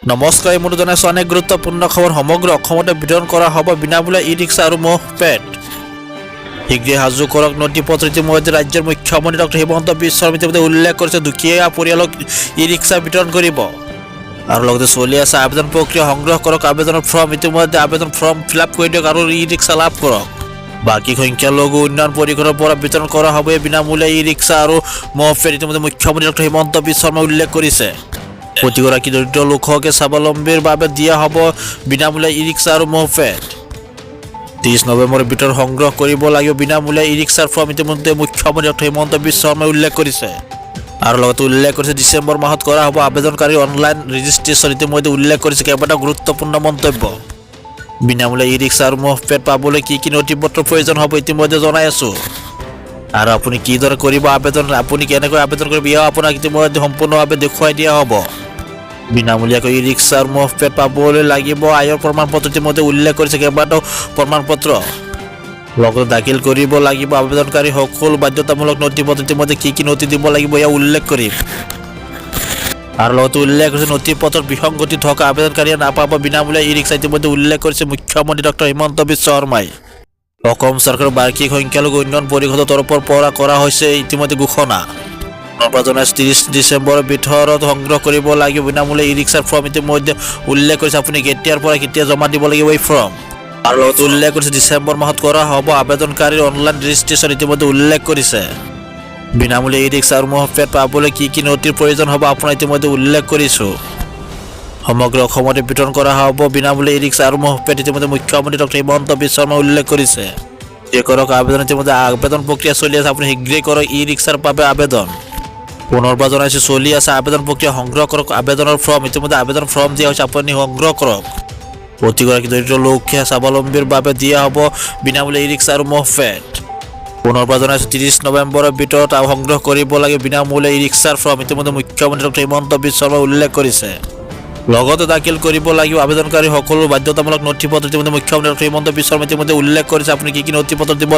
নমস্কাৰ, মোৰ জনাইছোঁ অনেক গুৰুত্বপূৰ্ণ খবৰ সমগ্ৰ অসমতে বিতৰণ কৰা হ'ব বিনামূলীয়া ই ৰিক্সা আৰু ম'হপেড। শীঘ্ৰে সাজু কৰক নথি পত্ৰ। ইতিমধ্যে ৰাজ্যৰ মুখ্যমন্ত্ৰী ডক্টৰ হিমন্ত বিশ্ব শৰ্মাই ইতিমধ্যে উল্লেখ কৰিছে দুখীয়া পৰিয়ালক ই ৰিক্সা বিতৰণ কৰিব। আৰু লগতে চলি আছে আবেদন প্ৰক্ৰিয়া সংগ্ৰহ কৰক আবেদনৰ ফৰ্ম। ইতিমধ্যে আবেদন ফৰ্ম ফিল আপ কৰি দিয়ক আৰু ই ৰিক্সা লাভ কৰক। বাকী সংখ্যালঘু উন্নয়ন পৰিষদৰ পৰা বিতৰণ কৰা হ'ব বিনামূলীয়া ই ৰিক্সা আৰু ম'হপেড। ইতিমধ্যে মুখ্যমন্ত্ৰী ডক্টৰ হিমন্ত বিশ্ব শৰ্মাই উল্লেখ কৰিছে প্ৰতিগৰাকী দৰিদ্ৰ লোককে স্বাৱলম্বীৰ বাবে দিয়া হ'ব বিনামূলীয়া ই ৰিক্সা আৰু ম'হপেড। 30 নৱেম্বৰৰ ভিতৰত সংগ্ৰহ কৰিব লাগিব বিনামূলীয়া ই ৰিক্সাৰ ফৰ্ম। ইতিমধ্যে মুখ্যমন্ত্ৰী ডক্টৰ হিমন্ত বিশ্ব শৰ্মাই উল্লেখ কৰিছে আৰু লগতে উল্লেখ কৰিছে ডিচেম্বৰ মাহত কৰা হ'ব আবেদনকাৰীৰ অনলাইন ৰেজিষ্ট্ৰেশ্যন। ইতিমধ্যে উল্লেখ কৰিছে কেইবাটাও গুৰুত্বপূৰ্ণ মন্তব্য। বিনামূলীয়া ই ৰিক্সা আৰু ম'হপেড পাবলৈ কি নথি পত্ৰৰ প্ৰয়োজন হ'ব ইতিমধ্যে জনাই আছোঁ। আৰু আপুনি কিদৰে কৰিব আবেদন, আপুনি কেনেকৈ আবেদন কৰিব এয়াও আপোনাক ইতিমধ্যে সম্পূৰ্ণভাৱে দেখুৱাই দিয়া হ'ব। বিনামূলীয়াকৈ ই ৰিক্সা আৰু ম'হপেড পাবলৈ লাগিব আয়ৰ প্ৰমাণপত্ৰ। ইতিমধ্যে উল্লেখ কৰিছে কেইবাটাও প্ৰমাণপত্ৰ লগতে দাখিল কৰিব লাগিব আবেদনকাৰী সকলো বাধ্যতামূলক নথি পত্ৰ। ইতিমধ্যে কি নথি দিব লাগিব এয়া উল্লেখ কৰিম আৰু লগতে উল্লেখ কৰিছে নথি পত্ৰত বিসংগতি থকা আবেদনকাৰীয়ে নাপাব বিনামূলীয়া ই ৰিক্সা। ইতিমধ্যে উল্লেখ কৰিছে মুখ্যমন্ত্ৰী ডক্টৰ হিমন্ত বিশ্ব শৰ্মাই। অসম চৰকাৰৰ বাৰ্ষিক সংখ্যালঘু উন্নয়ন পৰিষদৰ তৰফৰ পৰা কৰা হৈছে ইতিমধ্যে ঘোষণা। 30 ডিচেম্বৰৰ ভিতৰত সংগ্ৰহ কৰিব লাগিব বিনামূলীয়া ই ৰিক্সাৰ ফৰ্ম। ইতিমধ্যে উল্লেখ কৰিছে আপুনি কেতিয়াৰ পৰা কেতিয়া জমা দিব লাগিব এই ফৰ্ম। আৰু লগতে উল্লেখ কৰিছে ডিচেম্বৰ মাহত কৰা হ'ব আবেদনকাৰীৰ অনলাইন ৰেজিষ্ট্ৰেশ্যন। ইতিমধ্যে উল্লেখ কৰিছে বিনামূলীয়া ই ৰিক্সা আৰু ম'হপেড পাবলৈ কি নথিৰ প্ৰয়োজন হ'ব আপোনাৰ ইতিমধ্যে উল্লেখ কৰিছোঁ। সমগ্ৰ অসমতে বিতৰণ কৰা হ'ব বিনামূলীয়া ই ৰিক্সা আৰু ম'হপেড। ইতিমধ্যে মুখ্যমন্ত্ৰী ডক্টৰ হিমন্ত বিশ্ব শৰ্মাই উল্লেখ কৰিছে কৰক আবেদন। ইতিমধ্যে আবেদন প্ৰক্ৰিয়া চলি আছে, আপুনি শীঘ্ৰেই কৰক ই ৰিক্সাৰ বাবে আবেদন। পুনৰবাৰ জনাইছোঁ চলি আছে আবেদন প্ৰক্ৰিয়া সংগ্ৰহ কৰক আবেদনৰ ফৰ্ম। ইতিমধ্যে আবেদন ফৰ্ম দিয়া হৈছে, আপুনি সংগ্ৰহ কৰক। প্ৰতিগৰাকী দৰিদ্ৰ লোককে স্বাৱলম্বীৰ বাবে দিয়া হ'ব বিনামূলীয়া ই ৰিক্সা আৰু ম'হপেড। পুনৰবাৰ জনাইছোঁ 30 নৱেম্বৰৰ ভিতৰত সংগ্ৰহ কৰিব লাগে বিনামূলীয়া ই ৰিক্সাৰ ফৰ্ম। ইতিমধ্যে মুখ্যমন্ত্ৰী ডক্টৰ হিমন্ত বিশ্ব শৰ্মাই উল্লেখ কৰিছে লগতে দাখিল কৰিব লাগিব আবেদনকাৰী সকলো বাধ্যতামূলক নথি পত্ৰ। ইতিমধ্যে মুখ্যমন্ত্ৰী ডক্টৰ হিমন্ত বিশ্ব শৰ্মাই ইতিমধ্যে উল্লেখ কৰিছে আপুনি কি নথি পত্ৰ দিব